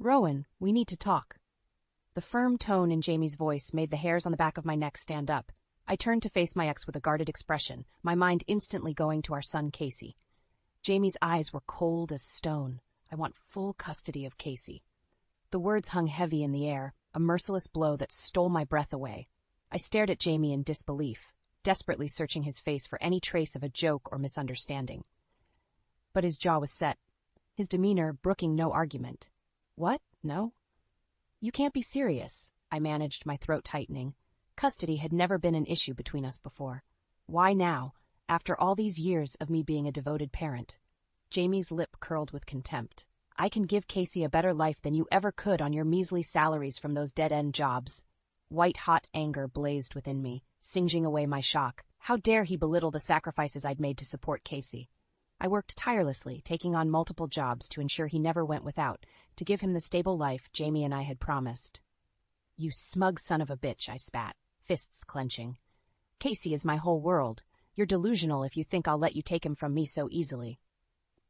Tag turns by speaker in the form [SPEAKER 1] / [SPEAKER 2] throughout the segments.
[SPEAKER 1] Rowan, we need to talk. The firm tone in Jamie's voice made the hairs on the back of my neck stand up. I turned to face my ex with a guarded expression, my mind instantly going to our son Casey. Jamie's eyes were cold as stone. I want full custody of Casey. The words hung heavy in the air, a merciless blow that stole my breath away. I stared at Jamie in disbelief, desperately searching his face for any trace of a joke or misunderstanding. But his jaw was set, his demeanor brooking no argument. What? No? You can't be serious, I managed, my throat tightening. Custody had never been an issue between us before. Why now, after all these years of me being a devoted parent? Jamie's lip curled with contempt. I can give Casey a better life than you ever could on your measly salaries from those dead-end jobs. White-hot anger blazed within me, singeing away my shock. How dare he belittle the sacrifices I'd made to support Casey? I worked tirelessly, taking on multiple jobs to ensure he never went without, to give him the stable life Jamie and I had promised. You smug son of a bitch, I spat, fists clenching. Casey is my whole world. You're delusional if you think I'll let you take him from me so easily.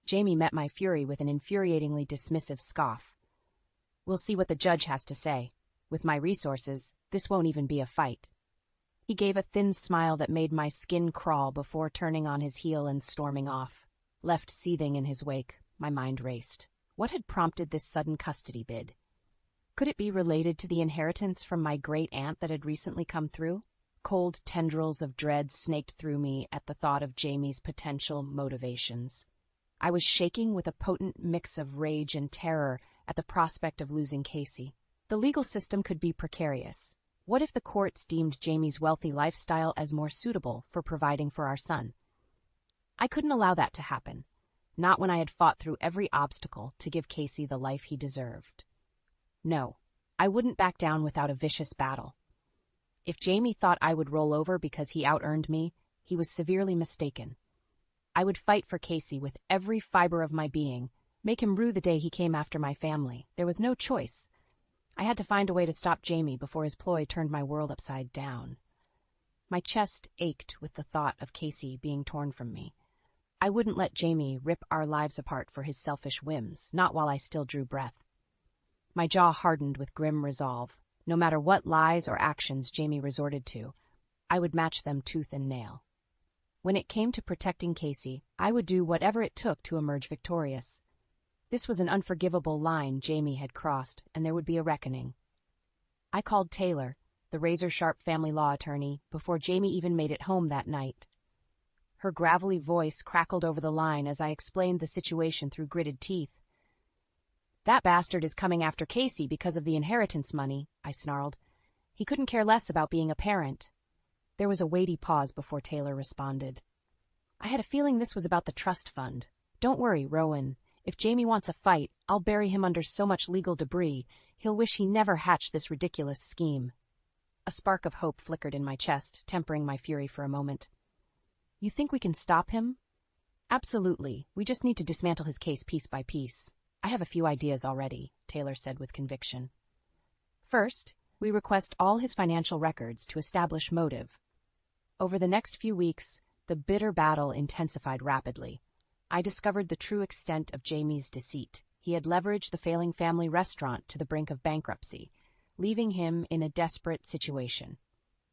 [SPEAKER 1] Jamie met my fury with an infuriatingly dismissive scoff. We'll see what the judge has to say. With my resources, this won't even be a fight. He gave a thin smile that made my skin crawl before turning on his heel and storming off. Left seething in his wake, my mind raced. What had prompted this sudden custody bid? Could it be related to the inheritance from my great-aunt that had recently come through? Cold tendrils of dread snaked through me at the thought of Jamie's potential motivations. I was shaking with a potent mix of rage and terror at the prospect of losing Casey. The legal system could be precarious. What if the courts deemed Jamie's wealthy lifestyle as more suitable for providing for our son? I couldn't allow that to happen, not when I had fought through every obstacle to give Casey the life he deserved. No, I wouldn't back down without a vicious battle. If Jamie thought I would roll over because he out-earned me, he was severely mistaken. I would fight for Casey with every fiber of my being, make him rue the day he came after my family. There was no choice. I had to find a way to stop Jamie before his ploy turned my world upside down. My chest ached with the thought of Casey being torn from me. I wouldn't let Jamie rip our lives apart for his selfish whims, not while I still drew breath. My jaw hardened with grim resolve. No matter what lies or actions Jamie resorted to, I would match them tooth and nail. When it came to protecting Casey, I would do whatever it took to emerge victorious. This was an unforgivable line Jamie had crossed, and there would be a reckoning. I called Taylor, the razor-sharp family law attorney, before Jamie even made it home that night. Her gravelly voice crackled over the line as I explained the situation through gritted teeth. That bastard is coming after Casey because of the inheritance money, I snarled. He couldn't care less about being a parent. There was a weighty pause before Taylor responded. I had a feeling this was about the trust fund. Don't worry, Rowan. If Jamie wants a fight, I'll bury him under so much legal debris, he'll wish he never hatched this ridiculous scheme. A spark of hope flickered in my chest, tempering my fury for a moment. You think we can stop him? Absolutely. We just need to dismantle his case piece by piece. I have a few ideas already, Taylor said with conviction. First, we request all his financial records to establish motive. Over the next few weeks, the bitter battle intensified rapidly. I discovered the true extent of Jamie's deceit. He had leveraged the failing family restaurant to the brink of bankruptcy, leaving him in a desperate situation.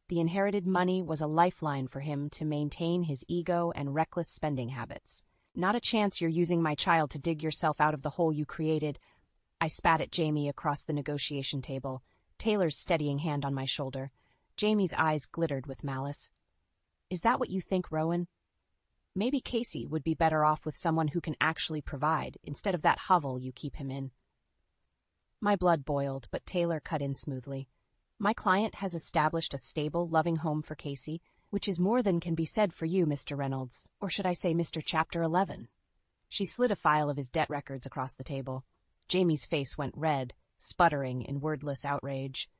[SPEAKER 1] The inherited money was a lifeline for him to maintain his ego and reckless spending habits. Not a chance you're using my child to dig yourself out of the hole you created. I spat at Jamie across the negotiation table, Taylor's steadying hand on my shoulder. Jamie's eyes glittered with malice. Is that what you think, Rowan? Maybe Casey would be better off with someone who can actually provide, instead of that hovel you keep him in. My blood boiled, but Taylor cut in smoothly. My client has established a stable, loving home for Casey, which is more than can be said for you, Mr. Reynolds, or should I say Mr. Chapter 11. She slid a file of his debt records across the table. Jamie's face went red, sputtering in wordless outrage.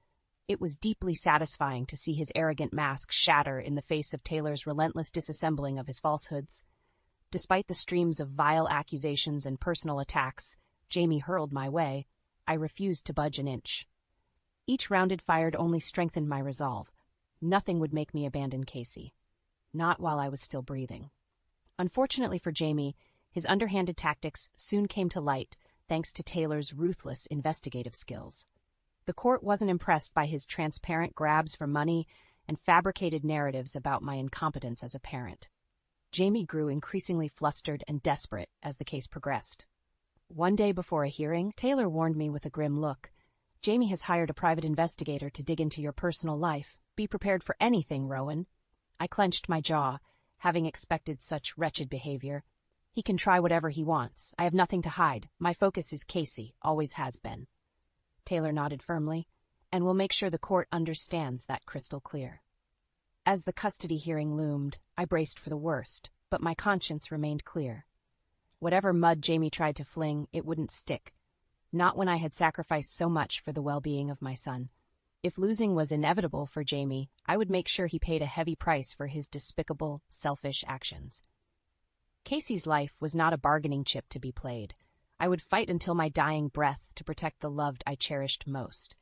[SPEAKER 1] It was deeply satisfying to see his arrogant mask shatter in the face of Taylor's relentless disassembling of his falsehoods. Despite the streams of vile accusations and personal attacks Jamie hurled my way, I refused to budge an inch. Each round fired only strengthened my resolve. Nothing would make me abandon Casey. Not while I was still breathing. Unfortunately for Jamie, his underhanded tactics soon came to light, thanks to Taylor's ruthless investigative skills. The court wasn't impressed by his transparent grabs for money and fabricated narratives about my incompetence as a parent. Jamie grew increasingly flustered and desperate as the case progressed. One day before a hearing, Taylor warned me with a grim look. "Jamie has hired a private investigator to dig into your personal life. Be prepared for anything, Rowan." I clenched my jaw, having expected such wretched behavior. "He can try whatever he wants. I have nothing to hide. My focus is Casey, always has been." Taylor nodded firmly, "And we'll make sure the court understands that crystal clear." As the custody hearing loomed, I braced for the worst, but my conscience remained clear. Whatever mud Jamie tried to fling, it wouldn't stick. Not when I had sacrificed so much for the well-being of my son. If losing was inevitable for Jamie, I would make sure he paid a heavy price for his despicable, selfish actions. Casey's life was not a bargaining chip to be played. I would fight until my dying breath to protect the loved I cherished most.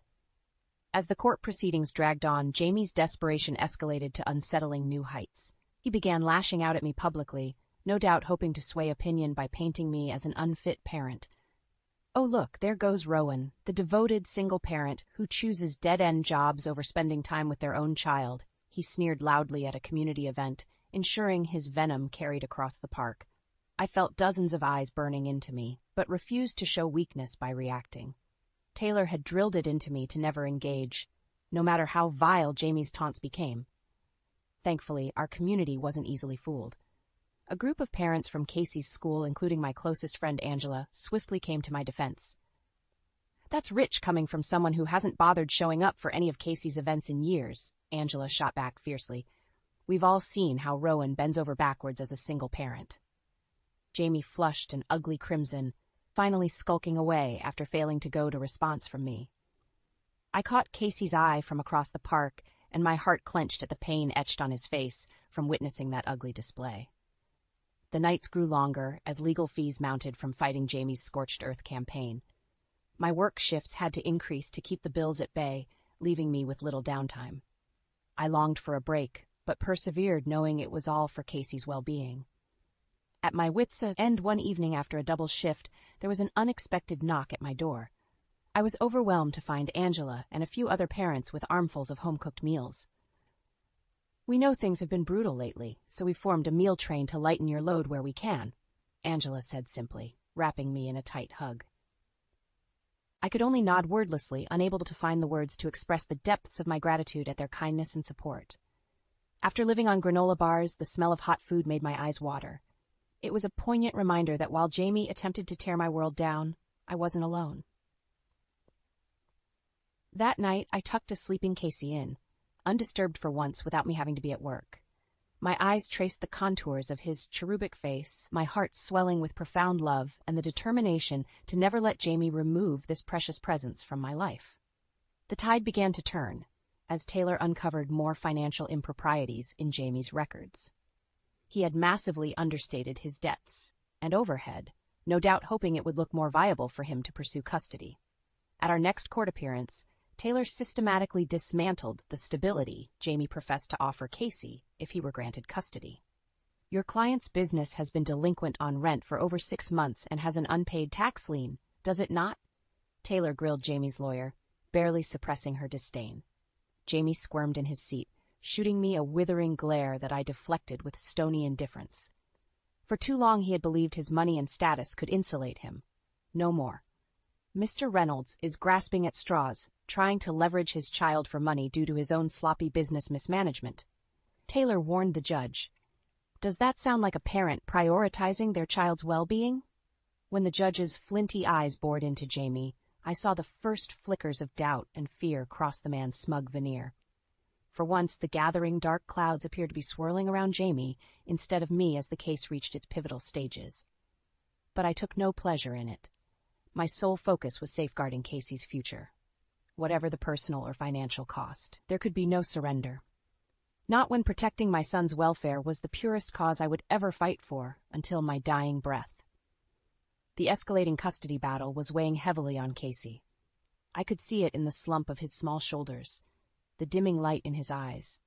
[SPEAKER 1] As the court proceedings dragged on, Jamie's desperation escalated to unsettling new heights. He began lashing out at me publicly, no doubt hoping to sway opinion by painting me as an unfit parent. Oh look, there goes Rowan, the devoted single parent who chooses dead-end jobs over spending time with their own child, he sneered loudly at a community event, ensuring his venom carried across the park. I felt dozens of eyes burning into me, but refused to show weakness by reacting. Taylor had drilled it into me to never engage, no matter how vile Jamie's taunts became. Thankfully, our community wasn't easily fooled. A group of parents from Casey's school, including my closest friend Angela, swiftly came to my defense. "That's rich coming from someone who hasn't bothered showing up for any of Casey's events in years," Angela shot back fiercely. "We've all seen how Rowan bends over backwards as a single parent." Jamie flushed an ugly crimson, finally skulking away after failing to goad a response from me. I caught Casey's eye from across the park, and my heart clenched at the pain etched on his face from witnessing that ugly display. The nights grew longer as legal fees mounted from fighting Jamie's scorched earth campaign. My work shifts had to increase to keep the bills at bay, leaving me with little downtime. I longed for a break, but persevered knowing it was all for Casey's well-being. At my wits' end one evening after a double shift, there was an unexpected knock at my door. I was overwhelmed to find Angela and a few other parents with armfuls of home-cooked meals. "We know things have been brutal lately, so we've formed a meal train to lighten your load where we can," Angela said simply, wrapping me in a tight hug. I could only nod wordlessly, unable to find the words to express the depths of my gratitude at their kindness and support. After living on granola bars, the smell of hot food made my eyes water. It was a poignant reminder that while Jamie attempted to tear my world down, I wasn't alone. That night, I tucked a sleeping Casey in, undisturbed for once without me having to be at work. My eyes traced the contours of his cherubic face, my heart swelling with profound love and the determination to never let Jamie remove this precious presence from my life. The tide began to turn, as Taylor uncovered more financial improprieties in Jamie's records. He had massively understated his debts and overhead, no doubt hoping it would look more viable for him to pursue custody. At our next court appearance, Taylor systematically dismantled the stability Jamie professed to offer Casey if he were granted custody. "Your client's business has been delinquent on rent for over 6 months and has an unpaid tax lien, does it not?" Taylor grilled Jamie's lawyer, barely suppressing her disdain. Jamie squirmed in his seat, shooting me a withering glare that I deflected with stony indifference. For too long he had believed his money and status could insulate him. No more. Mr. Reynolds is grasping at straws, trying to leverage his child for money due to his own sloppy business mismanagement. Taylor warned the judge. Does that sound like a parent prioritizing their child's well-being? When the judge's flinty eyes bored into Jamie, I saw the first flickers of doubt and fear cross the man's smug veneer. For once, the gathering dark clouds appeared to be swirling around Jamie instead of me as the case reached its pivotal stages. But I took no pleasure in it. My sole focus was safeguarding Casey's future. Whatever the personal or financial cost, there could be no surrender. Not when protecting my son's welfare was the purest cause I would ever fight for until my dying breath. The escalating custody battle was weighing heavily on Casey. I could see it in the slump of his small shoulders, the dimming light in his eyes.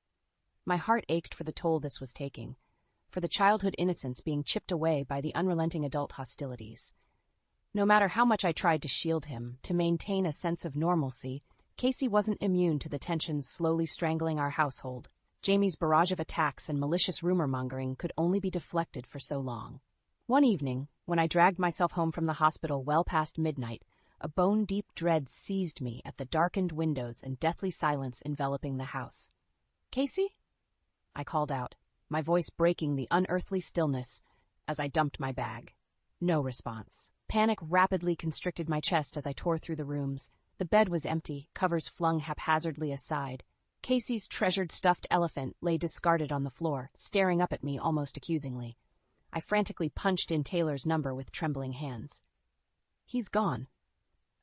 [SPEAKER 1] My heart ached for the toll this was taking, for the childhood innocence being chipped away by the unrelenting adult hostilities. No matter how much I tried to shield him, to maintain a sense of normalcy, Casey wasn't immune to the tensions slowly strangling our household. Jamie's barrage of attacks and malicious rumor-mongering could only be deflected for so long. One evening, when I dragged myself home from the hospital well past midnight, a bone-deep dread seized me at the darkened windows and deathly silence enveloping the house. "Casey?" I called out, my voice breaking the unearthly stillness as I dumped my bag. No response. Panic rapidly constricted my chest as I tore through the rooms. The bed was empty, covers flung haphazardly aside. Casey's treasured stuffed elephant lay discarded on the floor, staring up at me almost accusingly. I frantically punched in Taylor's number with trembling hands. "He's gone,"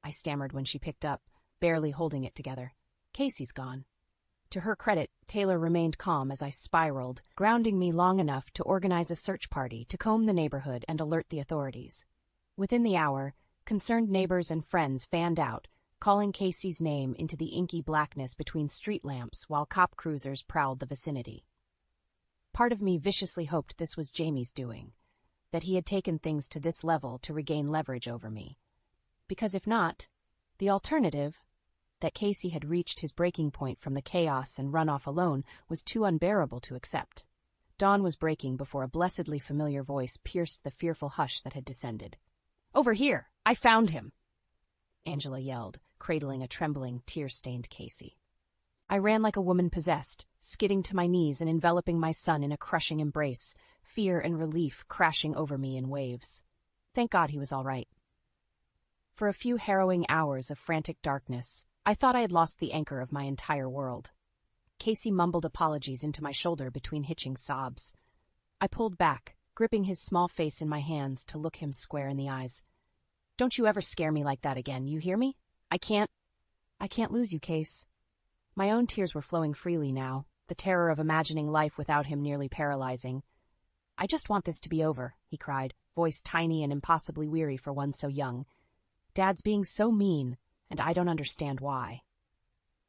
[SPEAKER 1] I stammered when she picked up, barely holding it together. "Casey's gone." To her credit, Taylor remained calm as I spiraled, grounding me long enough to organize a search party to comb the neighborhood and alert the authorities. Within the hour, concerned neighbors and friends fanned out, calling Casey's name into the inky blackness between street lamps while cop cruisers prowled the vicinity. Part of me viciously hoped this was Jamie's doing, that he had taken things to this level to regain leverage over me. Because if not, the alternative, that Casey had reached his breaking point from the chaos and run off alone, was too unbearable to accept. Dawn was breaking before a blessedly familiar voice pierced the fearful hush that had descended. "Over here! I found him!" Angela yelled, cradling a trembling, tear-stained Casey. I ran like a woman possessed, skidding to my knees and enveloping my son in a crushing embrace, fear and relief crashing over me in waves. Thank God he was all right. For a few harrowing hours of frantic darkness, I thought I had lost the anchor of my entire world. Casey mumbled apologies into my shoulder between hitching sobs. I pulled back, gripping his small face in my hands to look him square in the eyes. "Don't you ever scare me like that again, you hear me? I can't lose you, Case." My own tears were flowing freely now, the terror of imagining life without him nearly paralyzing. "I just want this to be over," he cried, voice tiny and impossibly weary for one so young. "Dad's being so mean, and I don't understand why."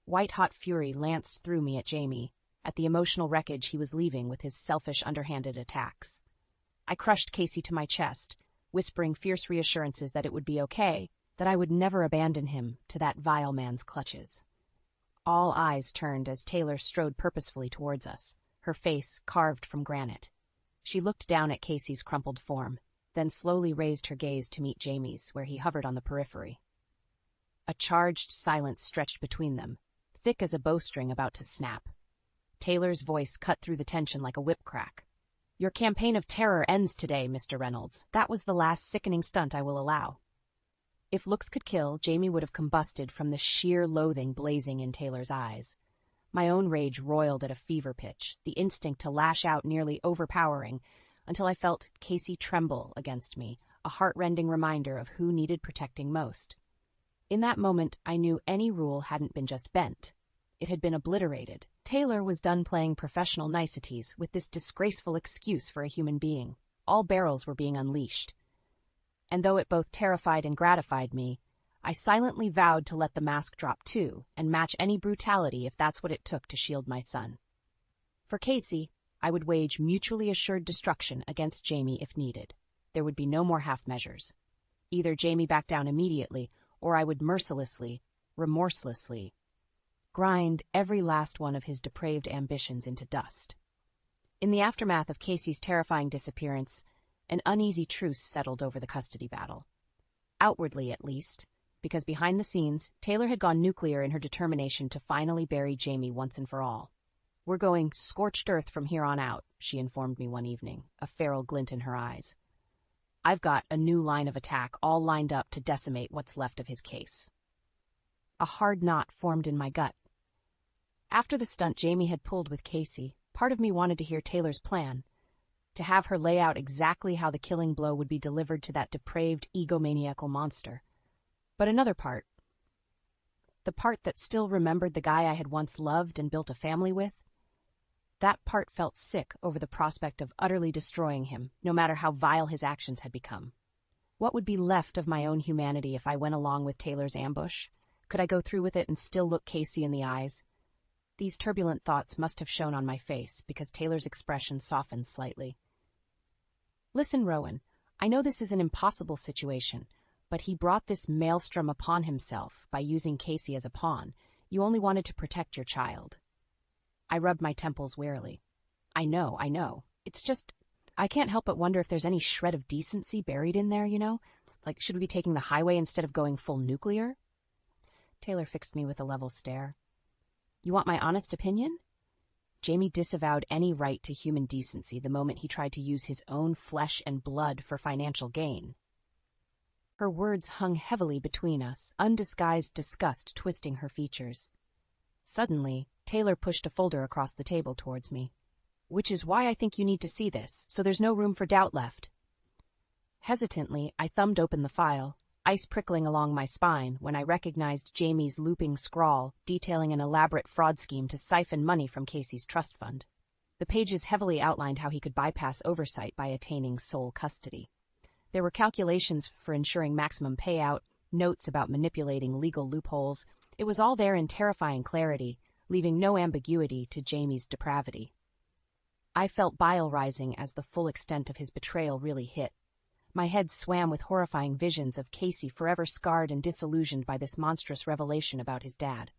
[SPEAKER 1] White-hot fury lanced through me at Jamie, at the emotional wreckage he was leaving with his selfish, underhanded attacks. I crushed Casey to my chest, whispering fierce reassurances that it would be okay, that I would never abandon him to that vile man's clutches. All eyes turned as Taylor strode purposefully towards us, her face carved from granite. She looked down at Casey's crumpled form, then slowly raised her gaze to meet Jamie's, where he hovered on the periphery. A charged silence stretched between them, thick as a bowstring about to snap. Taylor's voice cut through the tension like a whip crack. "Your campaign of terror ends today, Mr. Reynolds. That was the last sickening stunt I will allow." If looks could kill, Jamie would have combusted from the sheer loathing blazing in Taylor's eyes. My own rage roiled at a fever pitch, the instinct to lash out nearly overpowering, until I felt Casey tremble against me, a heart-rending reminder of who needed protecting most. In that moment, I knew any rule hadn't been just bent. It had been obliterated. Taylor was done playing professional niceties with this disgraceful excuse for a human being. All barrels were being unleashed. And though it both terrified and gratified me, I silently vowed to let the mask drop too, and match any brutality if that's what it took to shield my son. For Casey, I would wage mutually assured destruction against Jamie if needed. There would be no more half measures. Either Jamie backed down immediately, or I would mercilessly, remorselessly, grind every last one of his depraved ambitions into dust. In the aftermath of Casey's terrifying disappearance, an uneasy truce settled over the custody battle. Outwardly, at least, because behind the scenes, Taylor had gone nuclear in her determination to finally bury Jamie once and for all. "We're going scorched earth from here on out," she informed me one evening, a feral glint in her eyes. "I've got a new line of attack all lined up to decimate what's left of his case." A hard knot formed in my gut. After the stunt Jamie had pulled with Casey, part of me wanted to hear Taylor's plan, to have her lay out exactly how the killing blow would be delivered to that depraved, egomaniacal monster. But another part, the part that still remembered the guy I had once loved and built a family with, that part felt sick over the prospect of utterly destroying him, no matter how vile his actions had become. What would be left of my own humanity if I went along with Taylor's ambush? Could I go through with it and still look Casey in the eyes? These turbulent thoughts must have shown on my face, because Taylor's expression softened slightly. "Listen, Rowan, I know this is an impossible situation, But he brought this maelstrom upon himself by using Casey as a pawn. You only wanted to protect your child. I rubbed my temples wearily. I know. It's just, I can't help but wonder if there's any shred of decency buried in there, Like, should we be taking the highway instead of going full nuclear? Taylor fixed me with a level stare. You want my honest opinion? Jamie disavowed any right to human decency the moment he tried to use his own flesh and blood for financial gain. Her words hung heavily between us, undisguised disgust twisting her features. Suddenly, Taylor pushed a folder across the table towards me. Which is why I think you need to see this, so there's no room for doubt left. Hesitantly, I thumbed open the file, ice prickling along my spine when I recognized Jamie's looping scrawl detailing an elaborate fraud scheme to siphon money from Casey's trust fund. The pages heavily outlined how he could bypass oversight by attaining sole custody. There were calculations for ensuring maximum payout, notes about manipulating legal loopholes. It was all there in terrifying clarity, leaving no ambiguity to Jamie's depravity. I felt bile rising as the full extent of his betrayal really hit. My head swam with horrifying visions of Casey forever scarred and disillusioned by this monstrous revelation about his dad.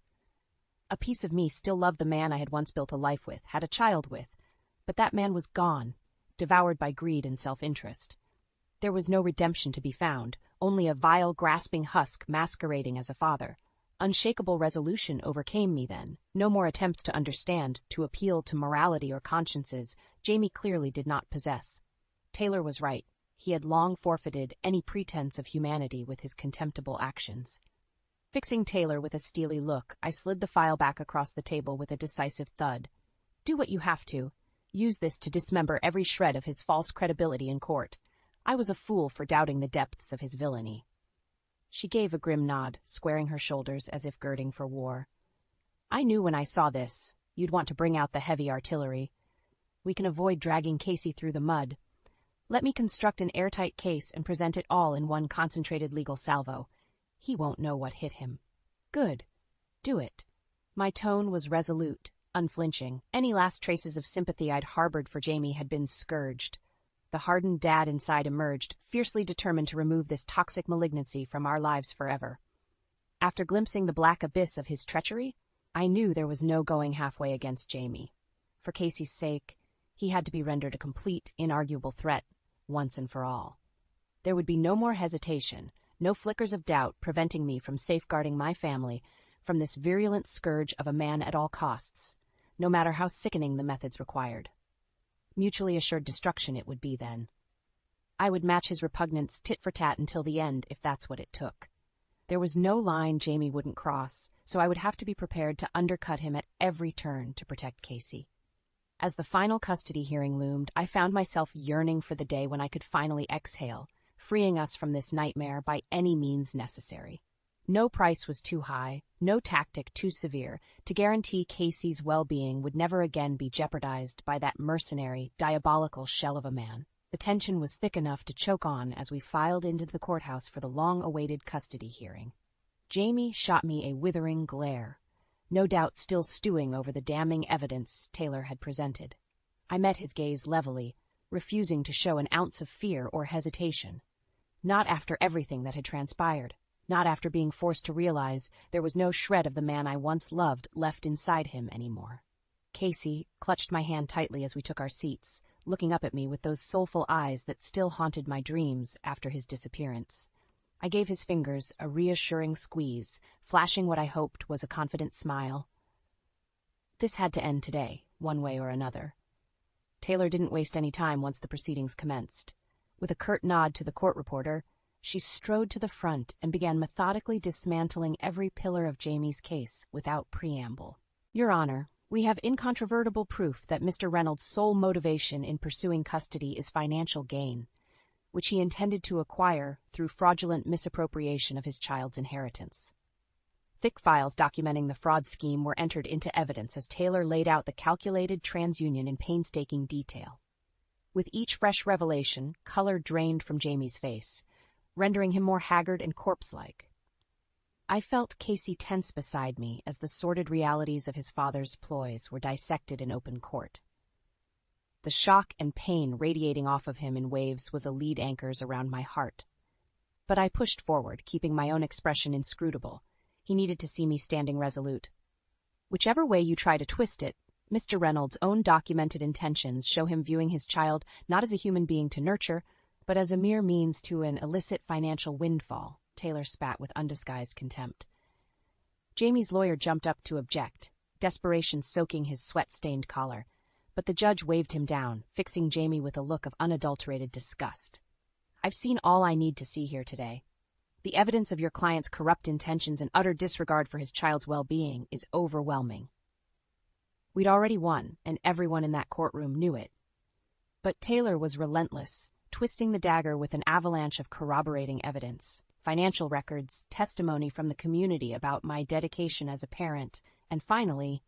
[SPEAKER 1] A piece of me still loved the man I had once built a life with, had a child with, but that man was gone, devoured by greed and self-interest. There was no redemption to be found, only a vile, grasping husk masquerading as a father. Unshakable resolution overcame me then. No more attempts to understand, to appeal to morality or consciences Jamie clearly did not possess. Taylor was right. He had long forfeited any pretense of humanity with his contemptible actions. Fixing Taylor with a steely look, I slid the file back across the table with a decisive thud. Do what you have to. Use this to dismember every shred of his false credibility in court. I was a fool for doubting the depths of his villainy. She gave a grim nod, squaring her shoulders as if girding for war. I knew when I saw this, you'd want to bring out the heavy artillery. We can avoid dragging Casey through the mud. Let me construct an airtight case and present it all in one concentrated legal salvo. He won't know what hit him. Good. Do it. My tone was resolute, unflinching. Any last traces of sympathy I'd harbored for Jamie had been scourged. The hardened dad inside emerged, fiercely determined to remove this toxic malignancy from our lives forever. After glimpsing the black abyss of his treachery, I knew there was no going halfway against Jamie. For Casey's sake, he had to be rendered a complete, inarguable threat, once and for all. There would be no more hesitation, no flickers of doubt preventing me from safeguarding my family from this virulent scourge of a man at all costs, no matter how sickening the methods required. Mutually assured destruction it would be then. I would match his repugnance tit for tat until the end if that's what it took. There was no line Jamie wouldn't cross, so I would have to be prepared to undercut him at every turn to protect Casey. As the final custody hearing loomed, I found myself yearning for the day when I could finally exhale, freeing us from this nightmare by any means necessary. No price was too high, no tactic too severe, to guarantee Casey's well-being would never again be jeopardized by that mercenary, diabolical shell of a man. The tension was thick enough to choke on as we filed into the courthouse for the long-awaited custody hearing. Jamie shot me a withering glare, no doubt still stewing over the damning evidence Taylor had presented. I met his gaze levelly, refusing to show an ounce of fear or hesitation. Not after everything that had transpired. Not after being forced to realize there was no shred of the man I once loved left inside him anymore. Casey clutched my hand tightly as we took our seats, looking up at me with those soulful eyes that still haunted my dreams after his disappearance. I gave his fingers a reassuring squeeze, flashing what I hoped was a confident smile. This had to end today, one way or another. Taylor didn't waste any time once the proceedings commenced. With a curt nod to the court reporter, she strode to the front and began methodically dismantling every pillar of Jamie's case without preamble. Your Honor, we have incontrovertible proof that Mr. Reynolds' sole motivation in pursuing custody is financial gain, which he intended to acquire through fraudulent misappropriation of his child's inheritance. Thick files documenting the fraud scheme were entered into evidence as Taylor laid out the calculated transunion in painstaking detail. With each fresh revelation, color drained from Jamie's face, rendering him more haggard and corpse-like. I felt Casey tense beside me as the sordid realities of his father's ploys were dissected in open court. The shock and pain radiating off of him in waves was a lead anchors around my heart. But I pushed forward, keeping my own expression inscrutable. He needed to see me standing resolute. Whichever way you try to twist it, Mr. Reynolds' own documented intentions show him viewing his child not as a human being to nurture, but as a mere means to an illicit financial windfall, Taylor spat with undisguised contempt. Jamie's lawyer jumped up to object, desperation soaking his sweat-stained collar, but the judge waved him down, fixing Jamie with a look of unadulterated disgust. I've seen all I need to see here today. The evidence of your client's corrupt intentions and utter disregard for his child's well-being is overwhelming. We'd already won, and everyone in that courtroom knew it. But Taylor was relentless, twisting the dagger with an avalanche of corroborating evidence, financial records, testimony from the community about my dedication as a parent, and finally,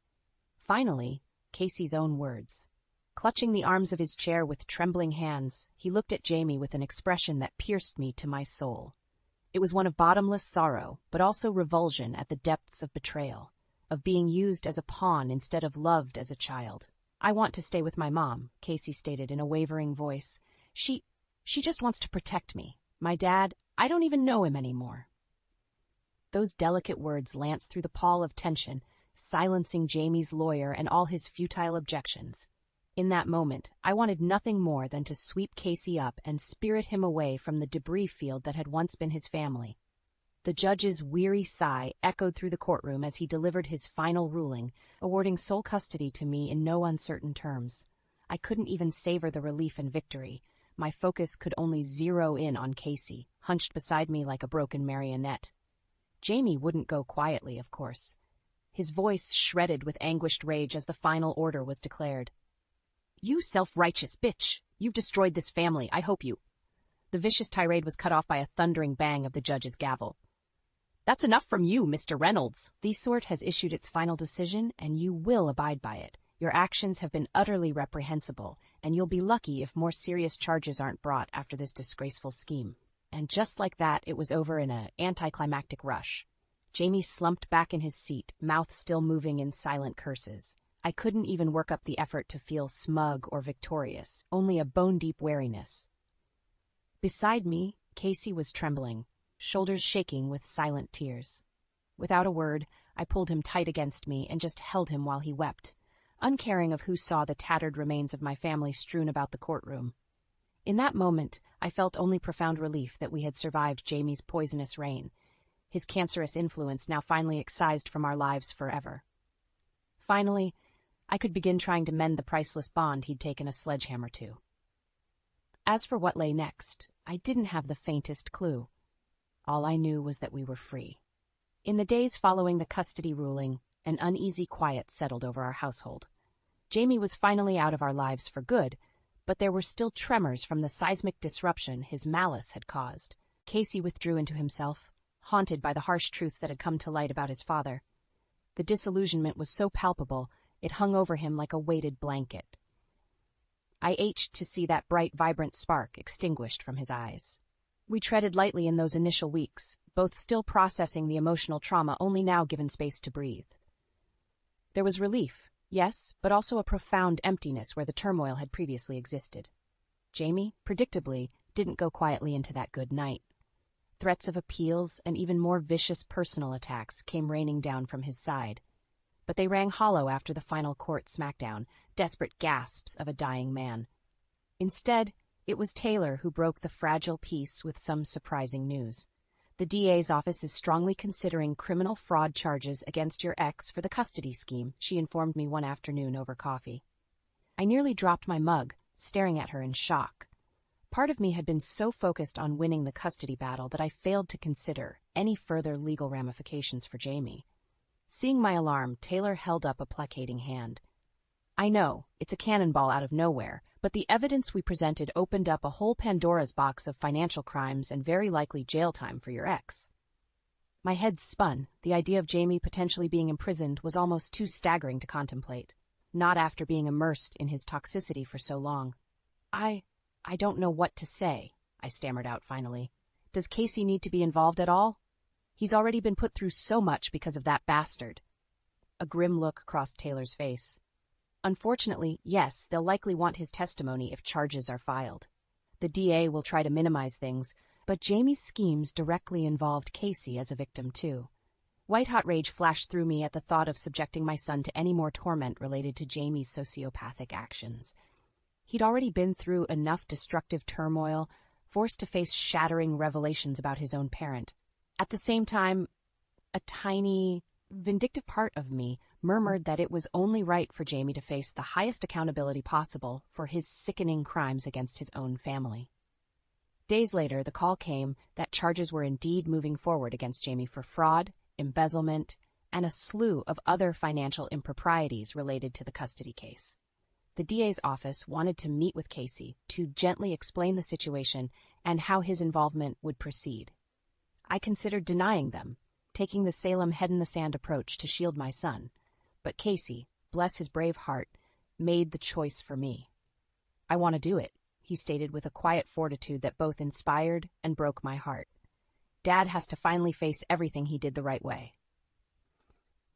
[SPEAKER 1] Casey's own words. Clutching the arms of his chair with trembling hands, he looked at Jamie with an expression that pierced me to my soul. It was one of bottomless sorrow, but also revulsion at the depths of betrayal, of being used as a pawn instead of loved as a child. I want to stay with my mom, Casey stated in a wavering voice. She just wants to protect me. My dad, I don't even know him anymore. Those delicate words lanced through the pall of tension, silencing Jamie's lawyer and all his futile objections. In that moment, I wanted nothing more than to sweep Casey up and spirit him away from the debris field that had once been his family. The judge's weary sigh echoed through the courtroom as he delivered his final ruling, awarding sole custody to me in no uncertain terms. I couldn't even savor the relief and victory. My focus could only zero in on Casey, hunched beside me like a broken marionette. Jamie wouldn't go quietly, of course. His voice shredded with anguished rage as the final order was declared. You self-righteous bitch! You've destroyed this family, I hope you... The vicious tirade was cut off by a thundering bang of the judge's gavel. That's enough from you, Mr. Reynolds. The court has issued its final decision, and you will abide by it. Your actions have been utterly reprehensible, and you'll be lucky if more serious charges aren't brought after this disgraceful scheme. And just like that, it was over in an anticlimactic rush. Jamie slumped back in his seat, mouth still moving in silent curses. I couldn't even work up the effort to feel smug or victorious, only a bone-deep wariness. Beside me, Casey was trembling, shoulders shaking with silent tears. Without a word, I pulled him tight against me and just held him while he wept, uncaring of who saw the tattered remains of my family strewn about the courtroom. In that moment, I felt only profound relief that we had survived Jamie's poisonous reign, his cancerous influence now finally excised from our lives forever. Finally, I could begin trying to mend the priceless bond he'd taken a sledgehammer to. As for what lay next, I didn't have the faintest clue. All I knew was that we were free. In the days following the custody ruling, an uneasy quiet settled over our household. Jamie was finally out of our lives for good, but there were still tremors from the seismic disruption his malice had caused. Casey withdrew into himself, haunted by the harsh truth that had come to light about his father. The disillusionment was so palpable, it hung over him like a weighted blanket. I ached to see that bright, vibrant spark extinguished from his eyes. We treaded lightly in those initial weeks, both still processing the emotional trauma only now given space to breathe. There was relief, yes, but also a profound emptiness where the turmoil had previously existed. Jamie, predictably, didn't go quietly into that good night. Threats of appeals and even more vicious personal attacks came raining down from his side. But they rang hollow after the final court smackdown, desperate gasps of a dying man. Instead, it was Taylor who broke the fragile peace with some surprising news. The DA's office is strongly considering criminal fraud charges against your ex for the custody scheme, she informed me one afternoon over coffee. I nearly dropped my mug, staring at her in shock. Part of me had been so focused on winning the custody battle that I failed to consider any further legal ramifications for Jamie. Seeing my alarm, Taylor held up a placating hand. I know, it's a cannonball out of nowhere, but the evidence we presented opened up a whole Pandora's box of financial crimes and very likely jail time for your ex. My head spun. The idea of Jamie potentially being imprisoned was almost too staggering to contemplate, not after being immersed in his toxicity for so long. I don't know what to say, I stammered out finally. Does Casey need to be involved at all? He's already been put through so much because of that bastard. A grim look crossed Taylor's face. Unfortunately, yes, they'll likely want his testimony if charges are filed. The DA will try to minimize things, But Jamie's schemes directly involved Casey as a victim, too. White-hot rage flashed through me at the thought of subjecting my son to any more torment related to Jamie's sociopathic actions. He'd already been through enough destructive turmoil, forced to face shattering revelations about his own parent. At the same time, a tiny, vindictive part of me murmured that it was only right for Jamie to face the highest accountability possible for his sickening crimes against his own family. Days later, the call came that charges were indeed moving forward against Jamie for fraud, embezzlement, and a slew of other financial improprieties related to the custody case. The DA's office wanted to meet with Casey to gently explain the situation and how his involvement would proceed. I considered denying them, taking the Salem head-in-the-sand approach to shield my son, but Casey, bless his brave heart, made the choice for me. "I want to do it," he stated with a quiet fortitude that both inspired and broke my heart. "Dad has to finally face everything he did the right way."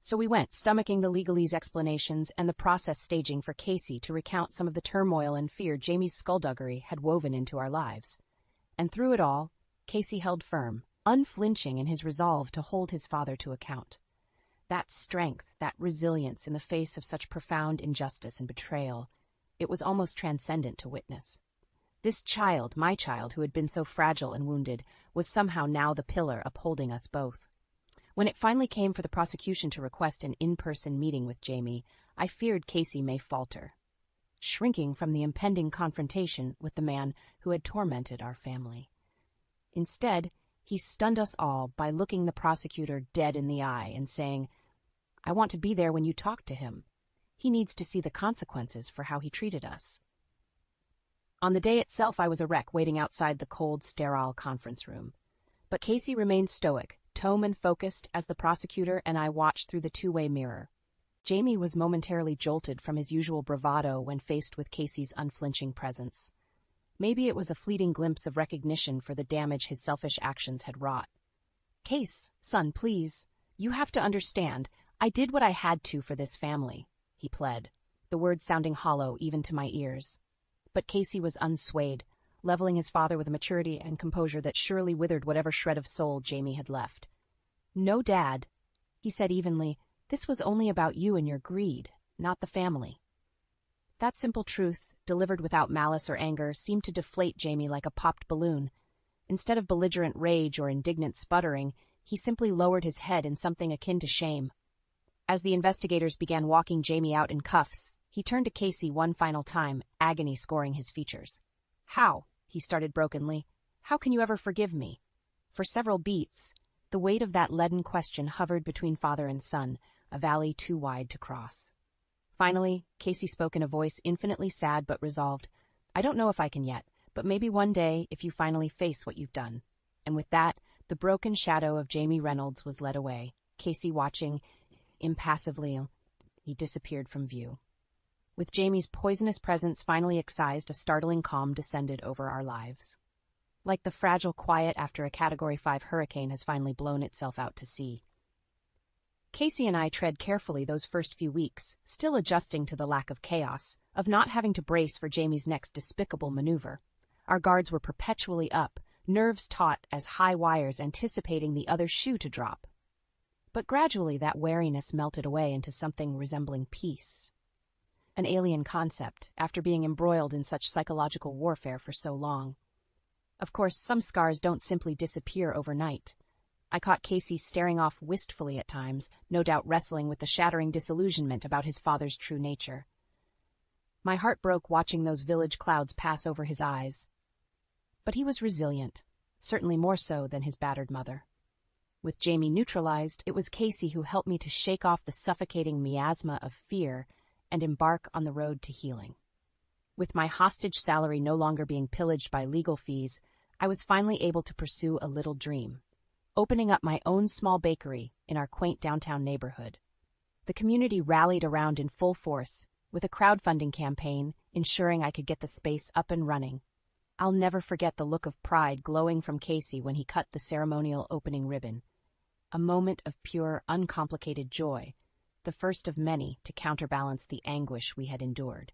[SPEAKER 1] So we went, stomaching the legalese explanations and the process staging for Casey to recount some of the turmoil and fear Jamie's skullduggery had woven into our lives. And through it all, Casey held firm, unflinching in his resolve to hold his father to account. That strength, that resilience in the face of such profound injustice and betrayal, it was almost transcendent to witness. This child, my child, who had been so fragile and wounded, was somehow now the pillar upholding us both. When it finally came for the prosecution to request an in-person meeting with Jamie, I feared Casey may falter, shrinking from the impending confrontation with the man who had tormented our family. Instead, he stunned us all by looking the prosecutor dead in the eye and saying, "I want to be there when you talk to him. He needs to see the consequences for how he treated us." On the day itself, I was a wreck waiting outside the cold, sterile conference room. But Casey remained stoic, tome and focused as the prosecutor and I watched through the two-way mirror. Jamie was momentarily jolted from his usual bravado when faced with Casey's unflinching presence. Maybe it was a fleeting glimpse of recognition for the damage his selfish actions had wrought. "Case, son, please. You have to understand. I did what I had to for this family," he pled, the words sounding hollow even to my ears. But Casey was unswayed, leveling his father with a maturity and composure that surely withered whatever shred of soul Jamie had left. "No, Dad," he said evenly, "this was only about you and your greed, not the family." That simple truth, delivered without malice or anger, seemed to deflate Jamie like a popped balloon. Instead of belligerent rage or indignant sputtering, he simply lowered his head in something akin to shame. As the investigators began walking Jamie out in cuffs, he turned to Casey one final time, agony scoring his features. "How?" he started brokenly. "How can you ever forgive me?" For several beats, the weight of that leaden question hovered between father and son, a valley too wide to cross. Finally, Casey spoke in a voice infinitely sad but resolved. "I don't know if I can yet, but maybe one day if you finally face what you've done." And with that, the broken shadow of Jamie Reynolds was led away, Casey watching impassively. He disappeared from view. With Jamie's poisonous presence finally excised, a startling calm descended over our lives. Like the fragile quiet after a Category 5 hurricane has finally blown itself out to sea. Casey and I tread carefully those first few weeks, still adjusting to the lack of chaos, of not having to brace for Jamie's next despicable maneuver. Our guards were perpetually up, nerves taut as high wires anticipating the other shoe to drop. But gradually that wariness melted away into something resembling peace. An alien concept, after being embroiled in such psychological warfare for so long. Of course, some scars don't simply disappear overnight. I caught Casey staring off wistfully at times, no doubt wrestling with the shattering disillusionment about his father's true nature. My heart broke watching those village clouds pass over his eyes. But he was resilient, certainly more so than his battered mother. With Jamie neutralized, it was Casey who helped me to shake off the suffocating miasma of fear and embark on the road to healing. With my hostage salary no longer being pillaged by legal fees, I was finally able to pursue a little dream, opening up my own small bakery in our quaint downtown neighborhood. The community rallied around in full force, with a crowdfunding campaign ensuring I could get the space up and running. I'll never forget the look of pride glowing from Casey when he cut the ceremonial opening ribbon. A moment of pure, uncomplicated joy, the first of many to counterbalance the anguish we had endured.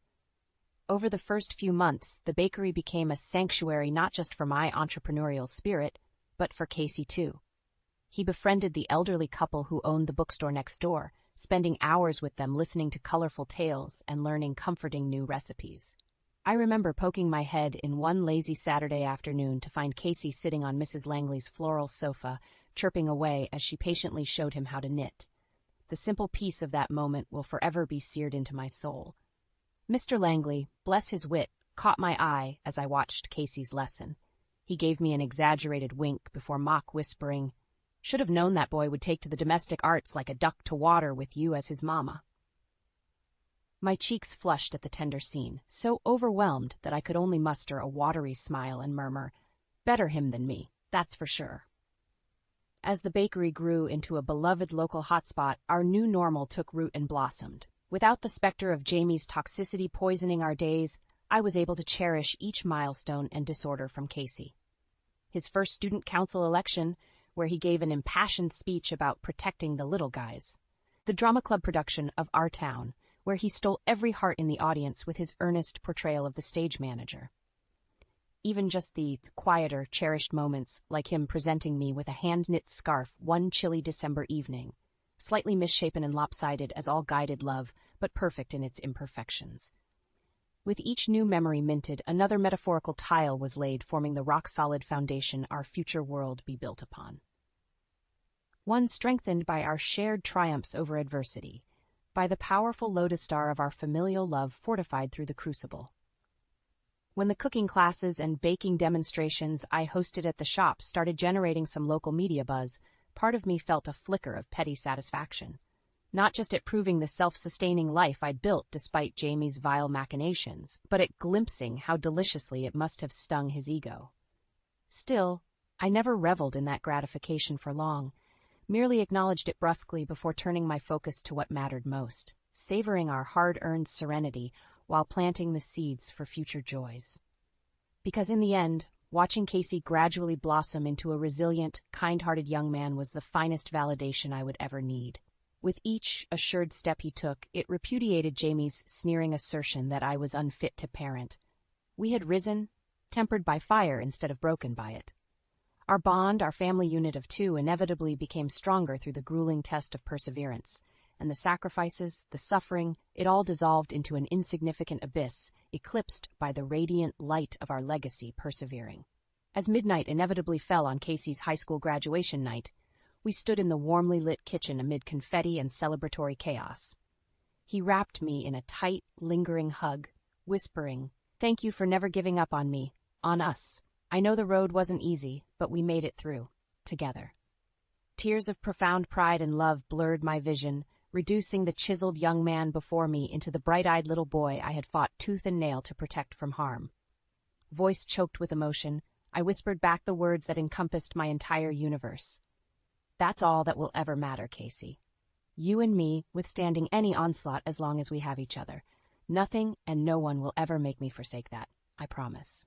[SPEAKER 1] Over the first few months, the bakery became a sanctuary not just for my entrepreneurial spirit, but for Casey too. He befriended the elderly couple who owned the bookstore next door, spending hours with them listening to colorful tales and learning comforting new recipes. I remember poking my head in one lazy Saturday afternoon to find Casey sitting on Mrs. Langley's floral sofa, chirping away as she patiently showed him how to knit. The simple peace of that moment will forever be seared into my soul. Mr. Langley, bless his wit, caught my eye as I watched Casey's lesson. He gave me an exaggerated wink before mock whispering, "Should have known that boy would take to the domestic arts like a duck to water with you as his mama." My cheeks flushed at the tender scene, so overwhelmed that I could only muster a watery smile and murmur, "Better him than me, that's for sure." As the bakery grew into a beloved local hotspot, our new normal took root and blossomed. Without the specter of Jamie's toxicity poisoning our days, I was able to cherish each milestone and disorder from Casey. His first student council election, where he gave an impassioned speech about protecting the little guys. The drama club production of Our Town, where he stole every heart in the audience with his earnest portrayal of the stage manager. Even just the quieter, cherished moments, like him presenting me with a hand-knit scarf one chilly December evening, slightly misshapen and lopsided as all guided love, but perfect in its imperfections. With each new memory minted, another metaphorical tile was laid, forming the rock-solid foundation our future world be built upon. One strengthened by our shared triumphs over adversity, by the powerful lodestar of our familial love fortified through the crucible. When the cooking classes and baking demonstrations I hosted at the shop started generating some local media buzz, part of me felt a flicker of petty satisfaction. Not just at proving the self-sustaining life I'd built despite Jamie's vile machinations, but at glimpsing how deliciously it must have stung his ego. Still, I never reveled in that gratification for long, merely acknowledged it brusquely before turning my focus to what mattered most, savoring our hard-earned serenity while planting the seeds for future joys. Because in the end, watching Casey gradually blossom into a resilient, kind-hearted young man was the finest validation I would ever need. With each assured step he took, it repudiated Jamie's sneering assertion that I was unfit to parent. We had risen, tempered by fire instead of broken by it. Our bond, our family unit of two, inevitably became stronger through the grueling test of perseverance, and the sacrifices, the suffering, it all dissolved into an insignificant abyss, eclipsed by the radiant light of our legacy persevering. As midnight inevitably fell on Casey's high school graduation night, we stood in the warmly lit kitchen amid confetti and celebratory chaos. He wrapped me in a tight, lingering hug, whispering, "Thank you for never giving up on me, on us. I know the road wasn't easy, but we made it through, together." Tears of profound pride and love blurred my vision, reducing the chiseled young man before me into the bright-eyed little boy I had fought tooth and nail to protect from harm. Voice choked with emotion, I whispered back the words that encompassed my entire universe. "That's all that will ever matter, Casey. You and me withstanding any onslaught as long as we have each other. Nothing and no one will ever make me forsake that, I promise."